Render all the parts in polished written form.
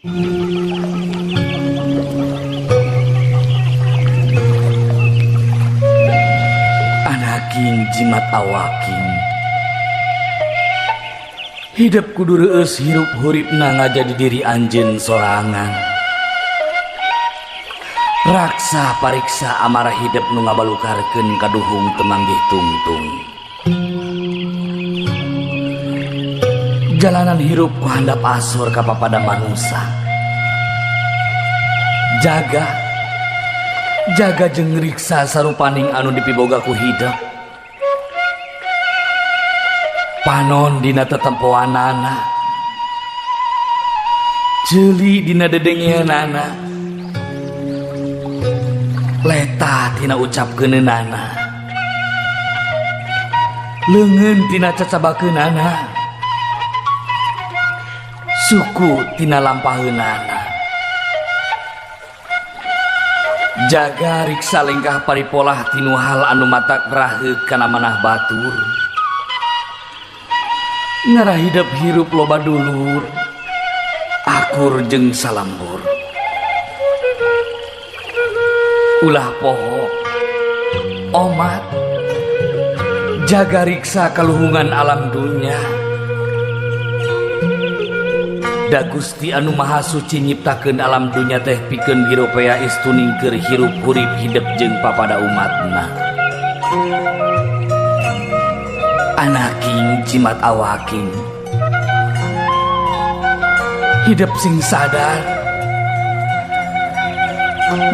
Anaking jimat awaking hidup kudu reueus hirup huripna ngajadi diri anjeun sorangan. Raksa pariksa amarah hidup nu ngabalukarkeun kaduhung temanggih tungtung. Jalanan hirup ku handap asor ka papada manusia. Jaga jeung riksa sarupaning anu dipiboga ku hidup. Panon dina tetempoanana, ceuli dina dedengeunana, leta tina ucapkeunana, leungeun tina cacabakeunana, suku tina lampaheunana. Jaga riksa lengkah paripolah tinu hal anu matak raheuk kana manah batur. Ngarah hidup hirup loba dulur, akur jeung salambur. Ulah poho, omat, jaga riksa kaluhungan alam dunya. Da Gusti anu Maha Suci nyiptakeun alam dunya teh pikeun giropea istuning keur hirup hurip hidup jeung papada umatna. Anaking jimat awaking hidup sing sadar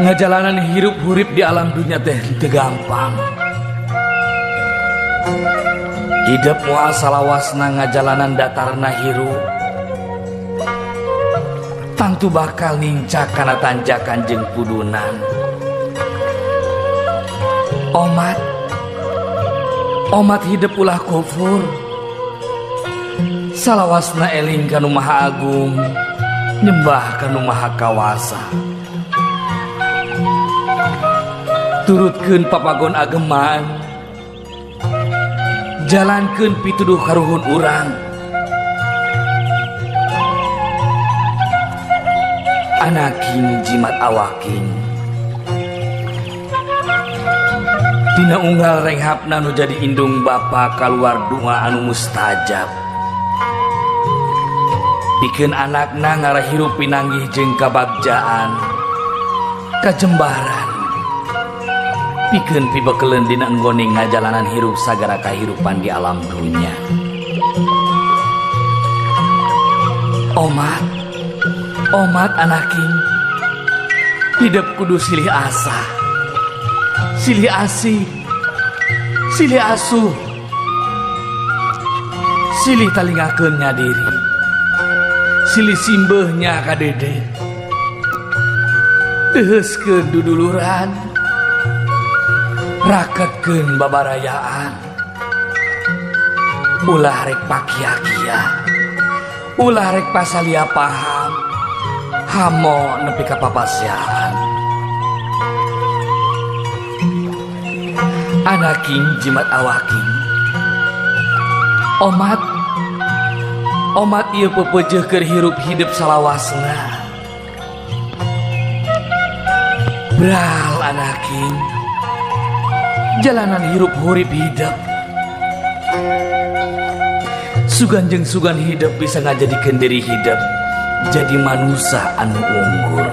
ngajalanan hirup hurip di alam dunya teh teu gampang. Hidup moal salawasna ngajalanan datarna hirup tangtu bakal nincak kana tanjakan jeung pudunan. Omat hidup ulah kufur, salawasna eling kanu Maha Agung, nyembah kanu Maha Kawasa. Turutkeun papagon ageman, jalankeun pituduh karuhun urang. Anaking jimat awaking dina unggal renghapna nu jadi indung bapa kaluar doa anu mustajab. Pikeun anakna ngarah hirup pinanggih jeung kabagjaan, kajembaran. Pikeun pibekeleun dina enggoning ngajalanan hirup sagara kahirupan di alam dunya. Omat anaking hidup kudu silih asa, silih asih, silih asuh, silih talingakeun ngadiri, silih simbeuhnya kadede, deheuskeun duduluran, raketkeun babarayaan, ulah rek pakia-kia, ulah rek pasalia paham, hamo nepi ka papasiaan. Anaking jimat awaking omat ieu pepeujeuh keur hirup hidup salawasna. Bral anaking jalanan hirup hurip hidup, sugan jeung sugan hidup bisa ngajadikeun diri hidup jadi manusia anu unggul.